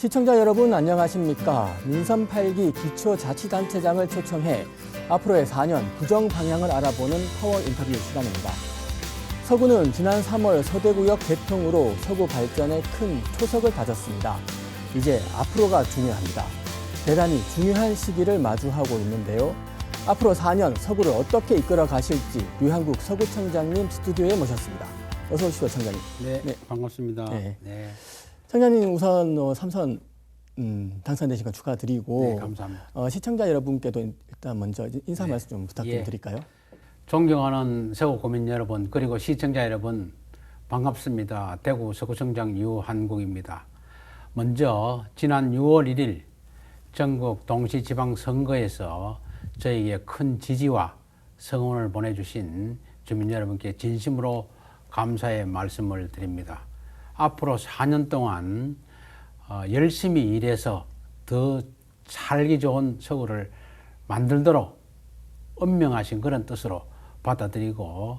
시청자 여러분 안녕하십니까? 민선 8기 기초자치단체장을 초청해 앞으로의 4년 구정 방향을 알아보는 파워 인터뷰 시간입니다. 서구는 지난 3월 서대구역 개통으로 서구 발전에 큰 초석을 다졌습니다. 이제 앞으로가 중요합니다. 대단히 중요한 시기를 마주하고 있는데요. 앞으로 4년 서구를 어떻게 이끌어 가실지 류한국 서구청장님 스튜디오에 모셨습니다. 어서 오십시오, 청장님. 네, 반갑습니다. 네. 네. 청장님 우선 3선 당선되신 건 축하드리고 네, 감사합니다. 시청자 여러분께도 일단 먼저 인사 네. 말씀 좀 부탁 좀 예. 드릴까요? 존경하는 서구 구민 여러분 그리고 시청자 여러분 반갑습니다. 대구 서구청장 유한국입니다. 먼저 지난 6월 1일 전국 동시지방선거에서 저에게 큰 지지와 성원을 보내주신 주민 여러분께 진심으로 감사의 말씀을 드립니다. 앞으로 4년 동안 열심히 일해서 더 살기 좋은 서구를 만들도록 엄명하신 그런 뜻으로 받아들이고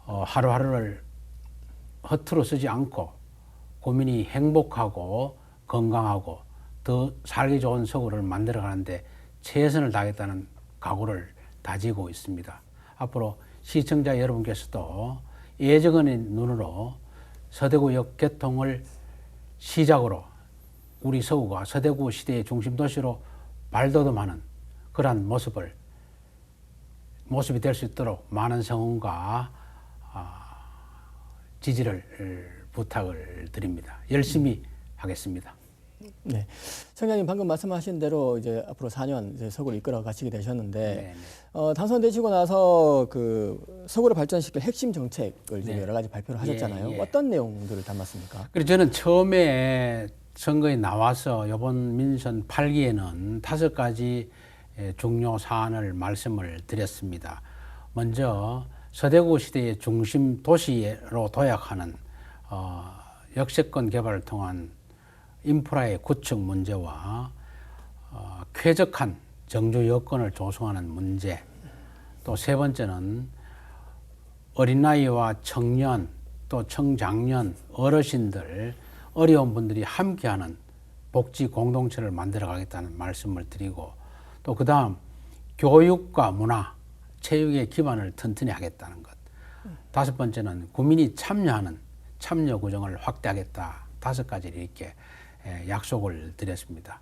하루하루를 허투루 쓰지 않고 국민이 행복하고 건강하고 더 살기 좋은 서구를 만들어가는데 최선을 다하겠다는 각오를 다지고 있습니다. 앞으로 시청자 여러분께서도 예정의 눈으로 서대구역 개통을 시작으로 우리 서구가 서대구 시대의 중심 도시로 발돋움하는 그러한 모습이 될 수 있도록 많은 성원과 지지를 부탁을 드립니다. 열심히 하겠습니다. 네, 청장님 방금 말씀하신 대로 이제 앞으로 4년 이제 서구를 이끌어 가시게 되셨는데 당선되시고 나서 그 서구를 발전시킬 핵심 정책을 지금 여러 가지 발표를 하셨잖아요. 어떤 내용들을 담았습니까? 그래서 저는 처음에 선거에 나와서 이번 민선 8기에는 5가지 중요 사안을 말씀을 드렸습니다. 먼저 서대구 시대의 중심 도시로 도약하는 역세권 개발을 통한 인프라의 구축 문제와 쾌적한 정주 여건을 조성하는 문제, 또 세 번째는 어린 나이와 청년, 또 청장년, 어르신들, 어려운 분들이 함께하는 복지 공동체를 만들어 가겠다는 말씀을 드리고 또 그 다음 교육과 문화, 체육의 기반을 튼튼히 하겠다는 것. 5번째는 국민이 참여하는 참여 구정을 확대하겠다. 5가지를 이렇게 약속을 드렸습니다.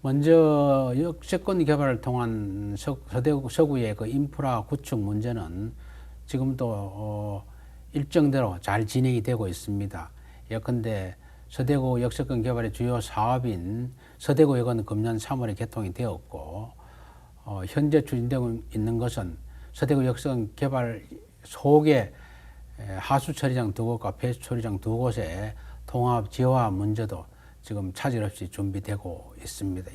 먼저 역세권 개발을 통한 서구의 그 인프라 구축 문제는 지금도 일정대로 잘 진행이 되고 있습니다. 예컨대 서대구 역세권 개발의 주요 사업인 서대구역은 금년 3월에 개통이 되었고 현재 추진되고 있는 것은 서대구 역세권 개발 속에 하수 처리장 2곳과 폐수 처리장 2곳의 통합 지화 문제도 지금 차질 없이 준비되고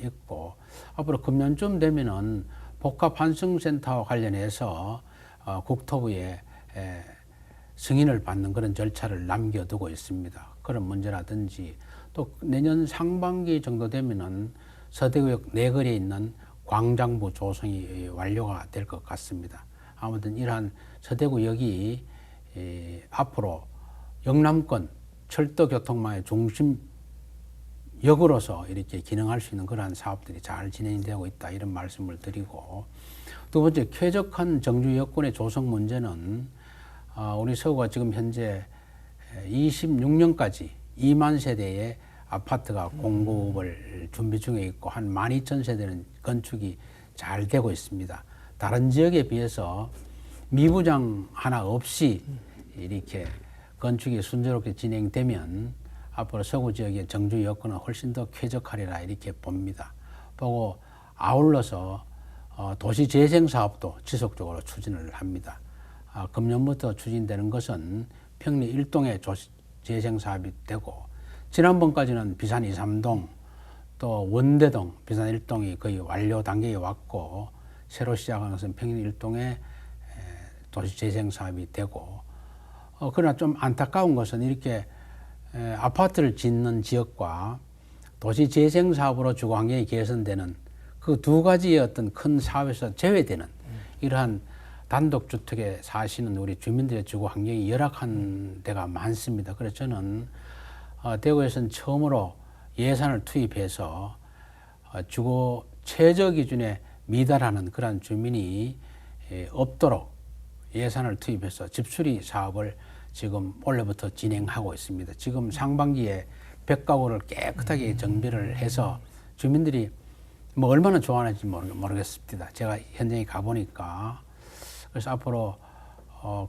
있고 앞으로 금년쯤 되면은 복합 환승센터와 관련해서 국토부에 승인을 받는 그런 절차를 남겨두고 있습니다. 그런 문제라든지 또 내년 상반기 정도 되면은 서대구역 내거리에 있는 광장부 조성이 완료가 될 것 같습니다. 아무튼 이러한 서대구역이 앞으로 영남권 철도교통망의 중심 역으로서 이렇게 기능할 수 있는 그러한 사업들이 잘 진행되고 있다 이런 말씀을 드리고 두 번째 쾌적한 정주 여건의 조성 문제는 우리 서구가 지금 현재 26년까지 2만 세대의 아파트가 공급을 준비 중에 있고 한 12,000세대는 건축이 잘 되고 있습니다. 다른 지역에 비해서 미부장 하나 없이 이렇게 건축이 순조롭게 진행되면 앞으로 서구 지역의 정주 여건은 훨씬 더 쾌적하리라 이렇게 봅니다. 보고 아울러서 도시재생 사업도 지속적으로 추진을 합니다. 금년부터 추진되는 것은 평리 1동의 재생 사업이 되고 지난번까지는 비산 2, 3동 또 원대동 비산 1동이 거의 완료 단계에 왔고 새로 시작하는 것은 평리 1동의 도시재생 사업이 되고 그러나 좀 안타까운 것은 이렇게 아파트를 짓는 지역과 도시재생 사업으로 주거 환경이 개선되는 그 2가지의 어떤 큰 사업에서 제외되는 이러한 단독주택에 사시는 우리 주민들의 주거 환경이 열악한 데가 많습니다. 그래서 저는 대구에서는 처음으로 예산을 투입해서 주거 최저 기준에 미달하는 그런 주민이 없도록 예산을 투입해서 집수리 사업을 지금 올해부터 진행하고 있습니다. 지금 상반기에 100가구를 깨끗하게 정비를 해서 주민들이 뭐 얼마나 좋아하는지 모르겠습니다. 제가 현장에 가보니까. 그래서 앞으로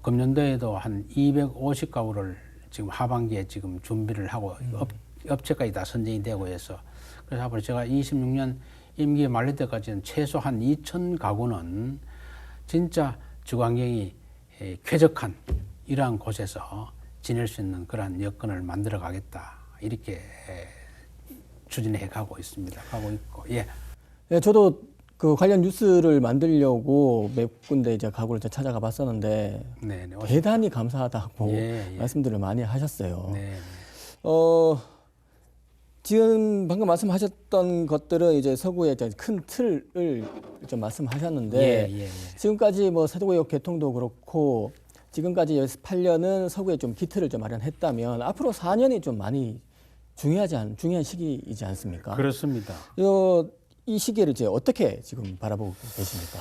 금년도에도 한 250가구를 지금 하반기에 지금 준비를 하고 업체까지 다 선정이 되고 해서 그래서 앞으로 제가 26년 임기 만료 때까지는 최소 한 2,000가구는 진짜 주거환경이 쾌적한 이러한 곳에서 지낼 수 있는 그런 여건을 만들어 가겠다. 이렇게 추진해 가고 있습니다. 가고 있고, 예. 예, 저도 그 관련 뉴스를 만들려고 몇 군데 이제 가구를 이제 찾아가 봤었는데 네, 대단히 감사하다고 예. 말씀들을 많이 하셨어요. 네. 지금 방금 말씀하셨던 것들은 이제 서구의 이제 큰 틀을 좀 말씀하셨는데 예. 지금까지 뭐 세도구역 개통도 그렇고 지금까지 8년은 서구에 좀 기틀을 좀 마련했다면 앞으로 4년이 좀 많이 중요한 시기이지 않습니까? 그렇습니다. 이 시기를 이제 어떻게 지금 바라보고 계십니까?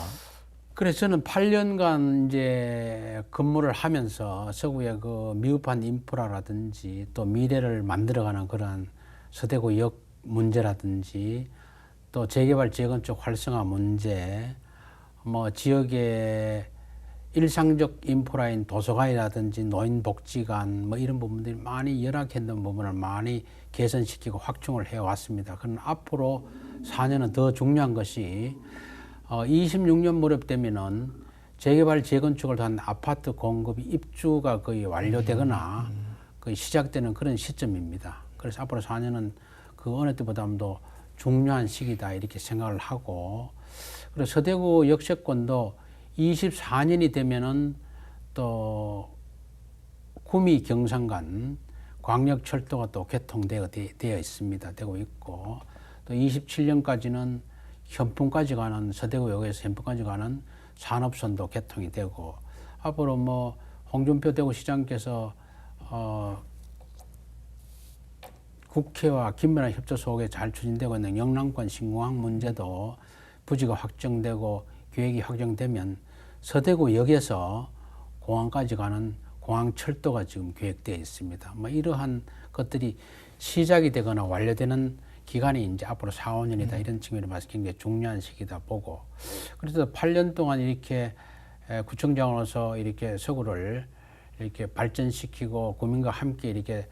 그래서 저는 8년간 이제 근무를 하면서 서구의 그 미흡한 인프라라든지 또 미래를 만들어가는 그런 서대구역 문제라든지 또 재개발 재건축 활성화 문제, 뭐 지역의 일상적 인프라인 도서관이라든지 노인복지관 뭐 이런 부분들이 많이 열악했던 부분을 많이 개선시키고 확충을 해왔습니다. 그럼 앞으로 4년은 더 중요한 것이 26년 무렵 되면은 재개발 재건축을 한 아파트 공급이 입주가 거의 완료되거나 거의 시작되는 그런 시점입니다. 그래서 앞으로 4년은 그 어느 때보다도 중요한 시기다 이렇게 생각을 하고 그리고 서대구 역세권도 24년이 되면은 또 구미 경상간 광역철도가 또 개통되어 있습니다. 되고 있고 또 27년까지는 현풍까지 가는 서대구역에서 현풍까지 가는 산업선도 개통이 되고 앞으로 뭐 홍준표 대구시장께서 국회와 긴밀한 협조 속에 잘 추진되고 있는 영남권 신공항 문제도 부지가 확정되고 계획이 확정되면 서대구역에서 공항까지 가는 공항철도가 지금 계획되어 있습니다. 뭐 이러한 것들이 시작이 되거나 완료되는 기간이 이제 앞으로 4, 5년이다 이런 측면에서 봐서 굉장히 중요한 시기다 보고 그래서 8년 동안 이렇게 구청장으로서 이렇게 서구를 이렇게 발전시키고 국민과 함께 이렇게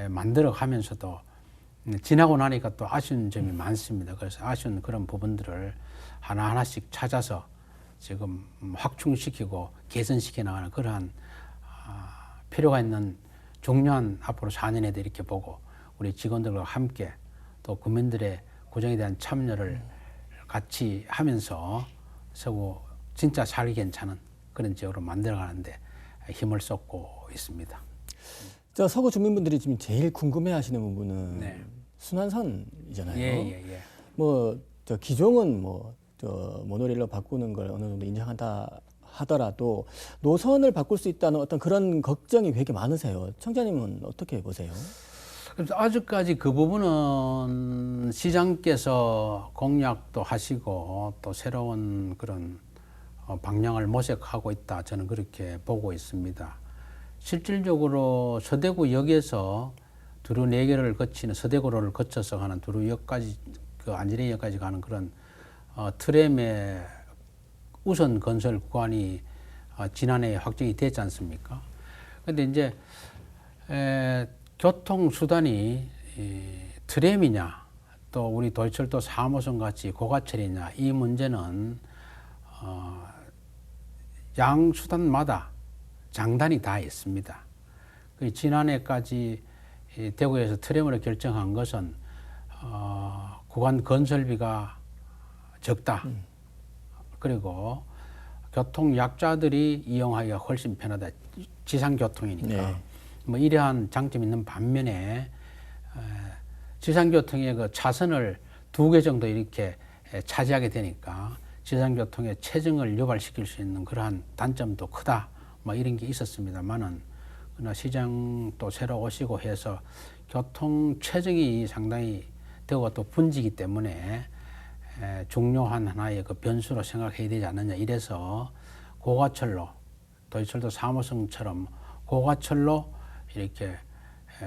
만들어 가면서도 지나고 나니까 또 아쉬운 점이 많습니다. 그래서 아쉬운 그런 부분들을 하나하나씩 찾아서 지금 확충시키고 개선시켜 나가는 그러한 필요가 있는 중요한 앞으로 4년에도 이렇게 보고 우리 직원들과 함께 또 국민들의 구정에 대한 참여를 같이 하면서 서구 진짜 살기 괜찮은 그런 지역으로 만들어가는데 힘을 쏟고 있습니다. 저 서구 주민분들이 지금 제일 궁금해하시는 부분은 네. 순환선이잖아요. 예. 뭐 저 기종은 뭐 저 모노레일로 바꾸는 걸 어느 정도 인정한다 하더라도 노선을 바꿀 수 있다는 어떤 그런 걱정이 되게 많으세요. 청장님은 어떻게 보세요? 그래서 아직까지 그 부분은 시장께서 공약도 하시고 또 새로운 그런 방향을 모색하고 있다. 저는 그렇게 보고 있습니다. 실질적으로 서대구역에서 두루 4개를 거치는 서대구로를 거쳐서 가는 두루역까지 그 안지내역까지 가는 그런 트램의 우선 건설 구간이 지난해 확정이 됐지 않습니까? 그런데 이제 교통수단이 트램이냐 또 우리 도시철도 3호선 같이 고가철이냐 이 문제는 양 수단마다 장단이 다 있습니다. 지난해까지 대구에서 트램으로 결정한 것은 구간 건설비가 적다. 그리고 교통 약자들이 이용하기가 훨씬 편하다. 지상교통이니까. 네. 뭐 이러한 장점이 있는 반면에 지상교통의 그 차선을 2개 정도 이렇게 차지하게 되니까 지상교통의 체증을 유발시킬 수 있는 그러한 단점도 크다. 뭐 이런 게 있었습니다만은 그러나 시장 또 새로 오시고 해서 교통 체증이 상당히 대구가 또 분지기 때문에 중요한 하나의 그 변수로 생각해야 되지 않느냐. 이래서 고가철로 도시철도 3호선처럼 고가철로 이렇게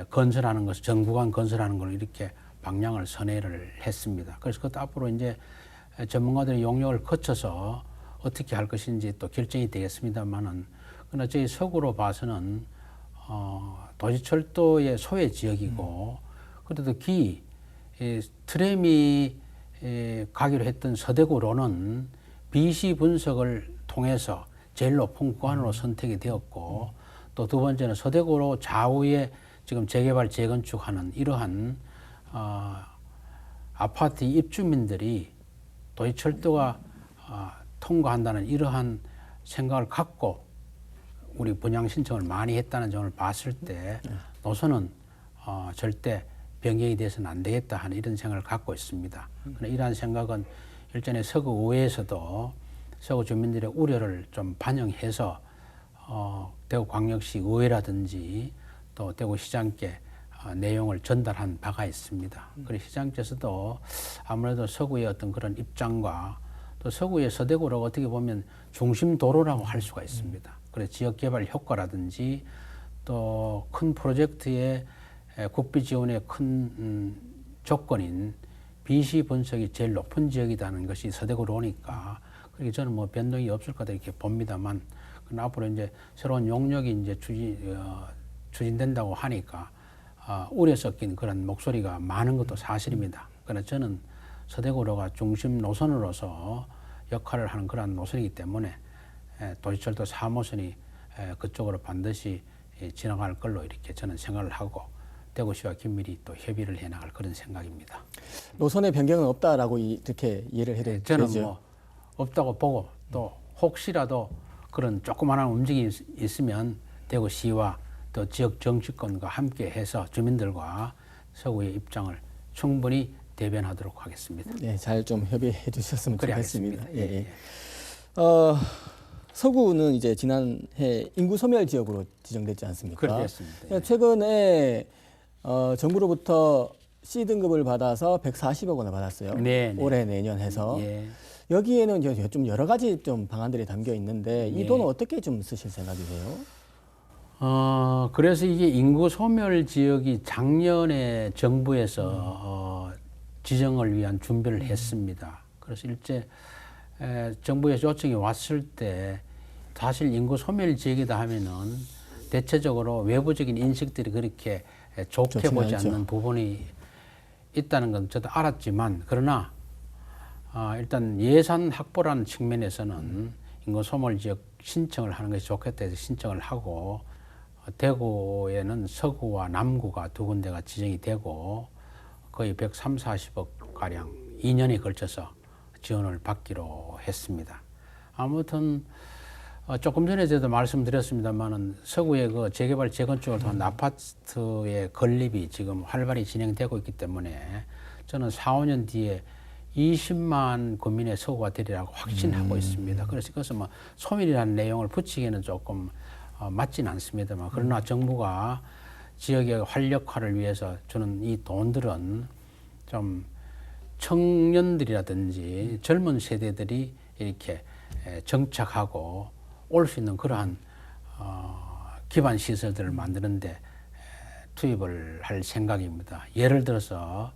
건설하는 것을 정부간 건설하는 걸 이렇게 방향을 선회를 했습니다. 그래서 그것도 앞으로 이제 전문가들의 용역을 거쳐서 어떻게 할 것인지 또 결정이 되겠습니다만은 그러나 저희 서구로 봐서는 도시철도의 소외 지역이고 그래도 트램이 가기로 했던 서대구로는 BC 분석을 통해서 제일 높은 구간으로 선택이 되었고 또 두 번째는 서대구로 좌우에 지금 재개발 재건축하는 이러한 아파트 입주민들이 도시철도가 통과한다는 이러한 생각을 갖고 우리 분양 신청을 많이 했다는 점을 봤을 때 노선은 절대 변경이 돼서는 안 되겠다 하는 이런 생각을 갖고 있습니다. 그러나 이러한 생각은 일전에 서구의회에서도 서구 주민들의 우려를 좀 반영해서 대구광역시 의회라든지 또 대구시장께 내용을 전달한 바가 있습니다. 그리고 시장께서도 아무래도 서구의 어떤 그런 입장과 또 서구의 서대구로 어떻게 보면 중심 도로라고 할 수가 있습니다. 그래서 지역 개발 효과라든지 또 큰 프로젝트의 국비 지원의 큰 조건인 BC 분석이 제일 높은 지역이라는 것이 서대구로니까 그렇게 저는 뭐 변동이 없을 거다 이렇게 봅니다만 그러나 앞으로 이제 새로운 용역이 이제 추진된다고 하니까 우려 섞인 그런 목소리가 많은 것도 사실입니다. 그러나 저는 서대구로가 중심 노선으로서 역할을 하는 그런 노선이기 때문에 도시철도 3호선이 그쪽으로 반드시 지나갈 걸로 이렇게 저는 생각을 하고 대구시와 긴밀히 또 협의를 해나갈 그런 생각입니다. 노선의 변경은 없다라고 이렇게 이해를 해야 되죠? 저는 뭐 없다고 보고 또 혹시라도 그런 조그마한 움직임이 있으면 대구시와 또 지역 정치권과 함께 해서 주민들과 서구의 입장을 충분히 대변하도록 하겠습니다. 네, 잘 좀 협의해 주셨으면 좋겠습니다. 예, 예. 서구는 이제 지난해 인구 소멸 지역으로 지정됐지 않습니까? 그렇습니다. 예. 최근에 정부로부터 C 등급을 받아서 140억 원을 받았어요. 네, 네. 올해 내년 해서. 예. 여기에는 이제 좀 여러 가지 좀 방안들이 담겨 있는데 이 예. 돈은 어떻게 좀 쓰실 생각이세요? 그래서 이게 인구 소멸 지역이 작년에 정부에서 지정을 위한 준비를 했습니다. 그래서 일제 정부에서 요청이 왔을 때 사실 인구 소멸 지역이다 하면은 대체적으로 외부적인 인식들이 그렇게 좋게 보지 않죠. 않는 부분이 있다는 건 저도 알았지만 그러나 일단 예산 확보라는 측면에서는 인구 소멸 지역 신청을 하는 것이 좋겠다 해서 신청을 하고 대구에는 서구와 남구가 두 군데가 지정이 되고 거의 130~140억 가량 2년에 걸쳐서 지원을 받기로 했습니다. 아무튼 조금 전에 저도 말씀드렸습니다만은 서구의 그 재개발 재건축을 통한 아파트의 건립이 지금 활발히 진행되고 있기 때문에 저는 4~5년 뒤에 20만 국민의 서구가 되리라고 확신하고 있습니다. 그래서 그것은 뭐 소멸이라는 내용을 붙이기에는 조금 맞지는 않습니다만 그러나 정부가 지역의 활력화를 위해서 주는 이 돈들은 좀 청년들이라든지 젊은 세대들이 이렇게 정착하고 올 수 있는 그러한 기반 시설들을 만드는데 투입을 할 생각입니다. 예를 들어서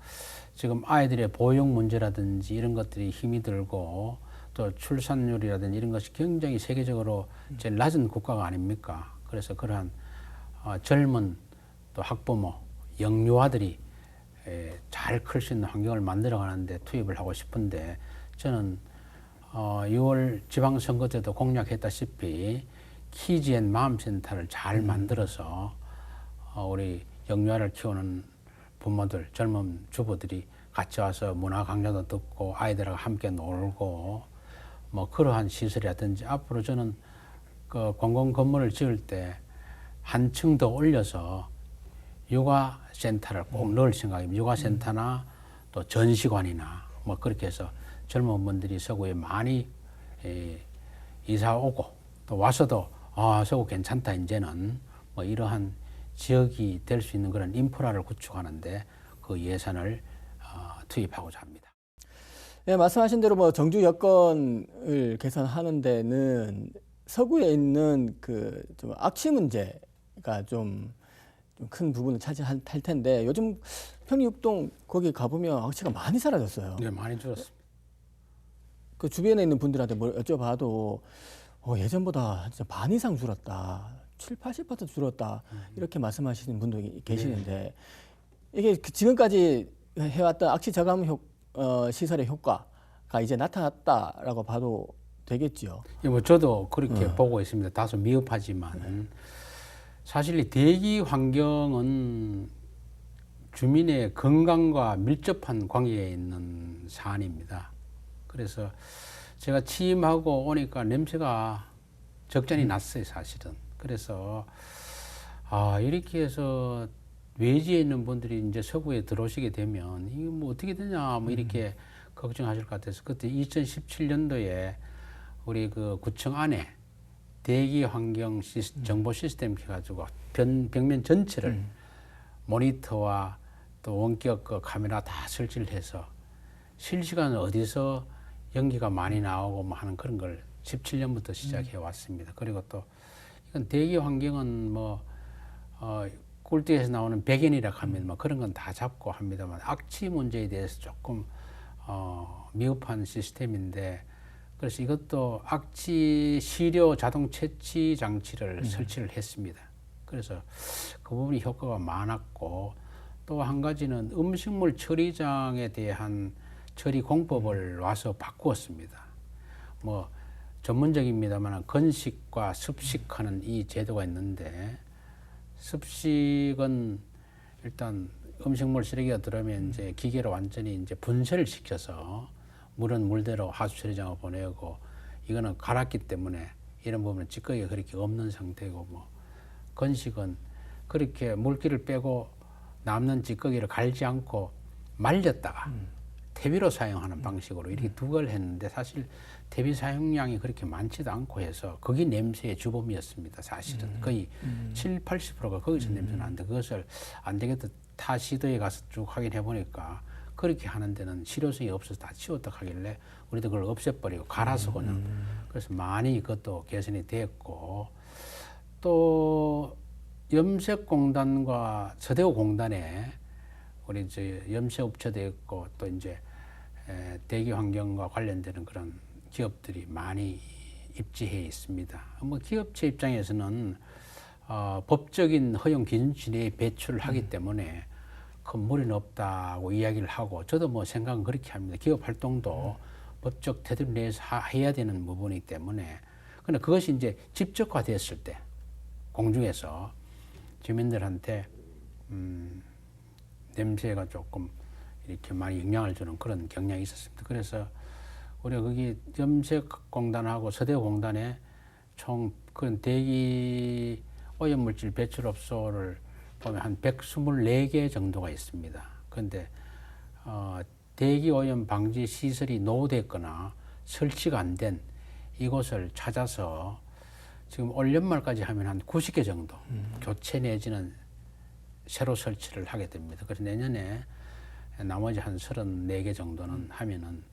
지금 아이들의 보육 문제라든지 이런 것들이 힘이 들고 또 출산율이라든지 이런 것이 굉장히 세계적으로 제일 낮은 국가가 아닙니까? 그래서 그러한 젊은 또 학부모, 영유아들이 잘 클 수 있는 환경을 만들어 가는데 투입을 하고 싶은데 저는 6월 지방선거 때도 공약했다시피 키즈앤맘센터를 잘 만들어서 우리 영유아를 키우는 부모들, 젊은 주부들이 같이 와서 문화 강좌도 듣고 아이들하고 함께 놀고 뭐 그러한 시설이라든지 앞으로 저는 그 공공 건물을 지을 때 한 층 더 올려서 육아센터를 꼭 넣을 생각입니다. 육아센터나 또 전시관이나 뭐 그렇게 해서 젊은 분들이 서구에 많이 이사 오고 또 와서도 서구 괜찮다 이제는 뭐 이러한 지역이 될 수 있는 그런 인프라를 구축하는데 그 예산을 투입하고자 합니다. 네, 말씀하신 대로 뭐 정주 여건을 개선하는 데는 서구에 있는 그 좀 악취 문제가 좀 큰 부분을 차지할 텐데 요즘 평리육동 거기 가보면 악취가 많이 사라졌어요. 네, 많이 줄었습니다. 그 주변에 있는 분들한테 뭘 여쭤봐도 예전보다 진짜 반 이상 줄었다, 70~80% 줄었다 이렇게 말씀하시는 분들이 계시는데 이게 지금까지 해왔던 악취 저감 시설의 효과가 이제 나타났다라고 봐도 되겠죠. 예, 뭐 저도 그렇게 보고 있습니다. 다소 미흡하지만 사실 이 대기 환경은 주민의 건강과 밀접한 관계에 있는 사안입니다. 그래서 제가 취임하고 오니까 냄새가 적잖이 났어요, 사실은. 그래서 이렇게 해서 외지에 있는 분들이 이제 서구에 들어오시게 되면 이게 뭐 어떻게 되냐 뭐 이렇게 걱정하실 것 같아서 그때 2017년도에 우리 그 구청 안에 대기 환경 정보 시스템 켜가지고 벽면 전체를 모니터와 또 원격 그 카메라 다 설치를 해서 실시간 어디서 연기가 많이 나오고 뭐 하는 그런 걸 17년부터 시작해 왔습니다. 그리고 또 이건 대기 환경은 뭐 꿀띠에서 나오는 백연이라 하면 뭐 그런 건 다 잡고 합니다만 악취 문제에 대해서 조금 미흡한 시스템인데 그래서 이것도 악취 시료 자동 채취 장치를 설치를 했습니다. 그래서 그 부분이 효과가 많았고 또 한 가지는 음식물 처리장에 대한 처리 공법을 와서 바꾸었습니다. 뭐 전문적입니다만 건식과 습식하는 이 제도가 있는데 습식은 일단 음식물 쓰레기가 들어오면 이제 기계로 완전히 이제 분쇄를 시켜서 물은 물대로 하수 처리장으로 보내고 이거는 갈았기 때문에 이런 부분은 찌꺼기가 그렇게 없는 상태고 뭐 건식은 그렇게 물기를 빼고 남는 찌꺼기를 갈지 않고 말렸다가 퇴비로 사용하는 방식으로 이렇게 두 걸 했는데 사실 퇴비 사용량이 그렇게 많지도 않고 해서 그게 냄새의 주범이었습니다. 사실은 거의 70~80%가 거기서 냄새 나는데 그것을 안 되겠다 타 시도에 가서 쭉 확인해 보니까 그렇게 하는 데는 실효성이 없어서 다 치웠다 하길래 우리도 그걸 없애버리고 갈아서 그냥 그래서 많이 그것도 개선이 됐고 또 염색공단과 서대구공단에 우리 이제 염색업체도 있고 또 이제 대기 환경과 관련되는 그런 기업들이 많이 입지해 있습니다. 뭐 기업체 입장에서는 법적인 허용 기준치 내에 배출을 하기 때문에 큰 무리는 없다고 이야기를 하고 저도 뭐 생각은 그렇게 합니다. 기업 활동도 법적 테두리 내에서 해야 되는 부분이기 때문에 그런데 그것이 이제 집적화됐을 때 공중에서 주민들한테 냄새가 조금 이렇게 많이 영향을 주는 그런 경향이 있었습니다. 그래서 우리가 거기 염색공단하고 서대공단에 총 그런 대기 오염물질 배출업소를 보면 한 124개 정도가 있습니다. 그런데 대기 오염 방지 시설이 노후됐거나 설치가 안 된 이곳을 찾아서 지금 올 연말까지 하면 한 90개 정도 교체 내지는 새로 설치를 하게 됩니다. 그래서 내년에 나머지 한 34개 정도는 하면은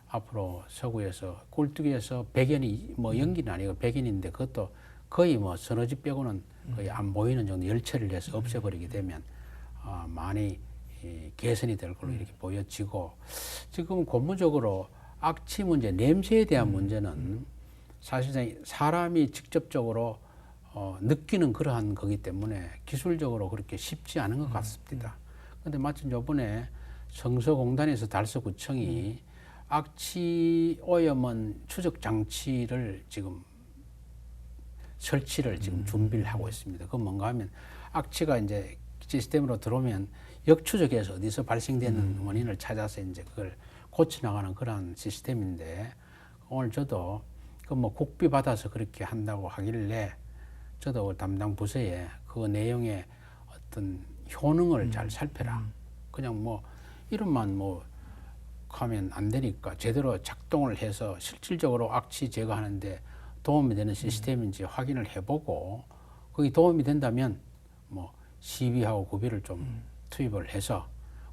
앞으로 서구에서 꿀뚝에서 백연이 뭐 연기는 아니고 백연인데 그것도 거의 뭐 서너 집 빼고는 거의 안 보이는 정도 열처리를 해서 없애버리게 되면 많이 개선이 될 걸로 이렇게 보여지고 지금 고무적으로 악취 문제, 냄새에 대한 문제는 사실상 사람이 직접적으로 느끼는 그러한 거기 때문에 기술적으로 그렇게 쉽지 않은 것 같습니다. 그런데 마침 요번에 성서공단에서 달서구청이 악취 오염원 추적 장치를 지금 설치를 지금 준비를 하고 있습니다. 그건 뭔가 하면 악취가 이제 시스템으로 들어오면 역추적해서 어디서 발생되는 원인을 찾아서 이제 그걸 고쳐 나가는 그런 시스템인데 오늘 저도 그 뭐 국비 받아서 그렇게 한다고 하길래 저도 담당 부서에 그 내용의 어떤 효능을 잘 살펴라. 그냥 뭐 이름만 뭐 하면 안 되니까 제대로 작동을 해서 실질적으로 악취 제거하는데 도움이 되는 시스템인지 확인을 해보고 거기 도움이 된다면 뭐 시비하고 구비를 좀 투입을 해서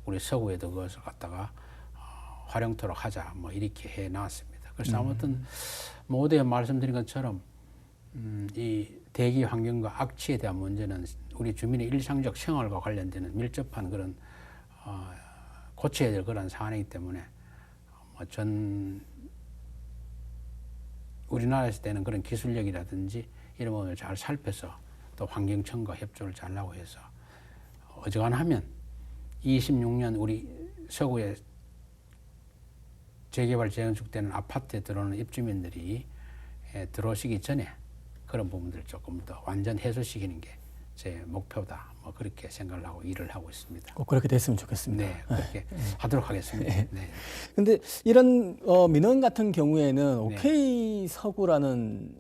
우리 서구에도 그것을 갖다가 활용토록 하자 뭐 이렇게 해 놨습니다. 그래서 아무튼 모두에 말씀드린 것처럼 이 대기 환경과 악취에 대한 문제는 우리 주민의 일상적 생활과 관련되는 밀접한 그런 고쳐야 될 그런 사안이기 때문에 전 우리나라에서 되는 그런 기술력이라든지 이런 부분을 잘 살펴서 또 환경청과 협조를 잘 하고 해서 어지간하면 26년 우리 서구에 재개발 재건축되는 아파트에 들어오는 입주민들이 들어오시기 전에 그런 부분들을 조금 더 완전 해소시키는 게 제 목표다. 뭐 그렇게 생각을 하고 일을 하고 있습니다. 꼭 그렇게 됐으면 좋겠습니다. 네, 그렇게 하도록 하겠습니다. 네. 근데 이런 민원 같은 경우에는 OK 서구라는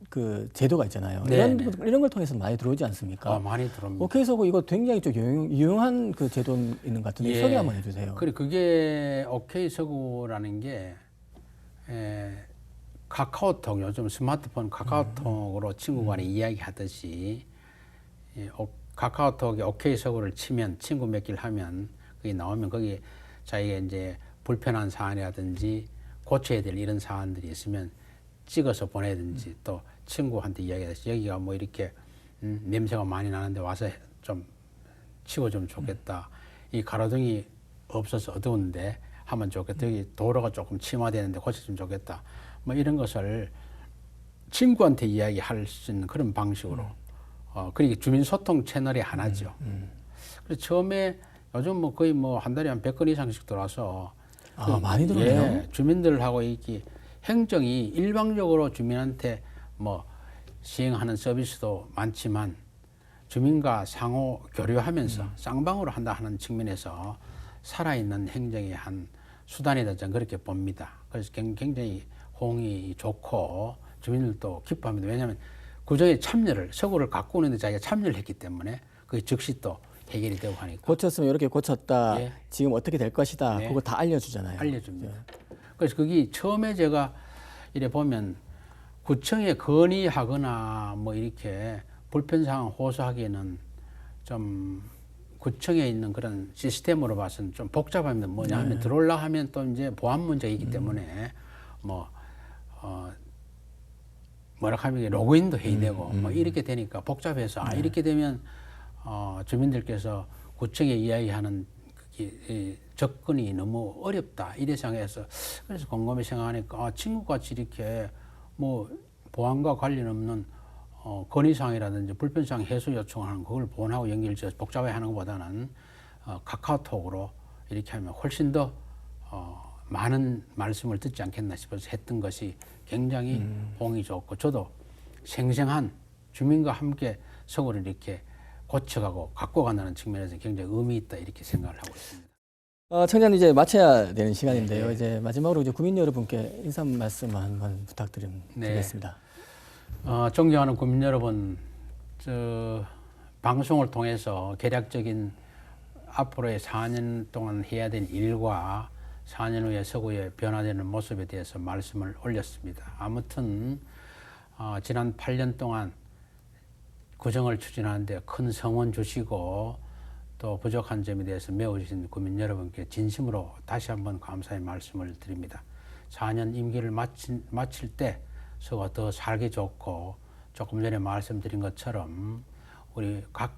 그 제도가 있잖아요. 네, 이런 걸 통해서 많이 들어오지 않습니까? 많이 들어옵니다. OK 서구 이거 굉장히 좀 유용한 그 제도 있는 것 같은데 소개 한번 해주세요. 그게 OK 서구라는 게 카카오톡 요즘 스마트폰 카카오톡으로 친구 간에 이야기하듯이 카카오톡에 OK 서구를 치면 친구 맺기를 하면 그게 나오면 거기 자기가 이제 불편한 사안이라든지 고쳐야 될 이런 사안들이 있으면 찍어서 보내든지 또 친구한테 이야기해서 여기가 뭐 이렇게 냄새가 많이 나는데 와서 좀 치워주면 좋겠다. 이 가로등이 없어서 어두운데 하면 좋겠다. 여기 도로가 조금 침화되는데 고쳐주면 좋겠다. 뭐 이런 것을 친구한테 이야기할 수 있는 그런 방식으로 그러니까 주민 소통 채널의 하나죠. 그래서 처음에 요즘 뭐 거의 뭐 한 달에 한 100건 이상씩 들어와서 많이 들어오네요. 예, 주민들하고 이렇게 행정이 일방적으로 주민한테 뭐 시행하는 서비스도 많지만 주민과 상호 교류하면서 쌍방으로 한다 하는 측면에서 살아있는 행정의 한 수단이다 저는 그렇게 봅니다. 그래서 굉장히 호응이 좋고 주민들도 기뻐합니다. 왜냐하면 구정의 참여를 서구를 갖고 오는데 자기가 참여를 했기 때문에 그게 즉시 또 해결이 되고 하니까 고쳤으면 이렇게 고쳤다. 지금 어떻게 될 것이다. 그거 다 알려주잖아요. 알려줍니다. 그래서 그게 처음에 제가 이래 보면 구청에 건의하거나 뭐 이렇게 불편사항 호소하기에는 좀 구청에 있는 그런 시스템으로 봐서는 좀 복잡합니다. 뭐냐 하면 들어올라 하면 또 이제 보안 문제가 있기 때문에 뭐라 하면 로그인도 해야 되고 뭐 이렇게 되니까 복잡해서 이렇게 되면 주민들께서 구청에 이야기하는 접근이 너무 어렵다 이래 생각해서 그래서 곰곰이 생각하니까 친구같이 이렇게 뭐 보안과 관련 없는 건의사항이라든지 불편사항 해소 요청하는 그걸 보안하고 연결지어서 복잡하게 하는 것보다는 카카오톡으로 이렇게 하면 훨씬 더 많은 말씀을 듣지 않겠나 싶어서 했던 것이 굉장히 호응이 좋고 저도 생생한 주민과 함께 서구를 이렇게 고쳐가고 갖고 간다는 측면에서 굉장히 의미 있다 이렇게 생각을 하고 있습니다. 청장님 이제 마쳐야 되는 시간인데요. 이제 마지막으로 이제 국민 여러분께 인사 말씀 한번 부탁드리겠습니다. 존경하는 국민 여러분, 방송을 통해서 개략적인 앞으로의 4년 동안 해야 될 일과 4년 후에 서구의 변화되는 모습에 대해서 말씀을 올렸습니다. 아무튼 지난 8년 동안 구정을 추진하는데 큰 성원 주시고 또 부족한 점에 대해서 메워주신 국민 여러분께 진심으로 다시 한번 감사의 말씀을 드립니다. 4년 임기를 마칠 때 서구가 더 살기 좋고 조금 전에 말씀드린 것처럼 우리 각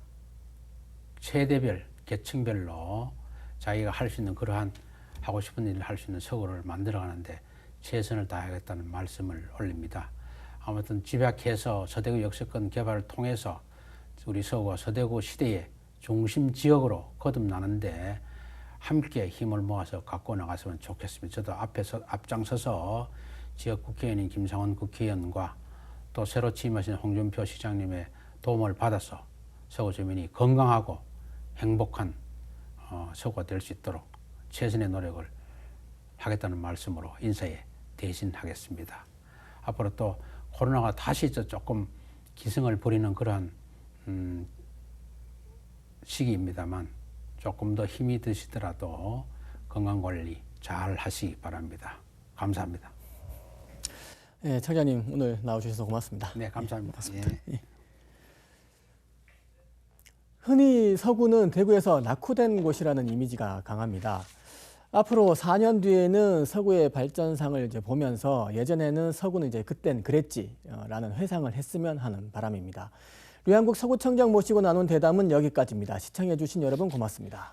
세대별, 계층별로 자기가 할 수 있는 그러한 하고 싶은 일을 할 수 있는 서구를 만들어가는데 최선을 다하겠다는 말씀을 올립니다. 아무튼 집약해서 서대구 역세권 개발을 통해서 우리 서구가 서대구 시대의 중심 지역으로 거듭나는데 함께 힘을 모아서 갖고 나갔으면 좋겠습니다. 저도 앞장서서 지역 국회의원인 김상원 국회의원과 또 새로 취임하신 홍준표 시장님의 도움을 받아서 서구 주민이 건강하고 행복한 서구가 될 수 있도록 최선의 노력을 하겠다는 말씀으로 인사에 대신하겠습니다. 앞으로 또 코로나가 다시 조금 기승을 부리는 그러한 시기입니다만 조금 더 힘이 드시더라도 건강관리 잘 하시기 바랍니다. 감사합니다. 네, 청장님 오늘 나와주셔서 고맙습니다. 네, 감사합니다. 고맙습니다. 흔히 서구는 대구에서 낙후된 곳이라는 이미지가 강합니다. 앞으로 4년 뒤에는 서구의 발전상을 이제 보면서 예전에는 서구는 이제 그땐 그랬지라는 회상을 했으면 하는 바람입니다. 류한국 서구청장 모시고 나눈 대담은 여기까지입니다. 시청해주신 여러분 고맙습니다.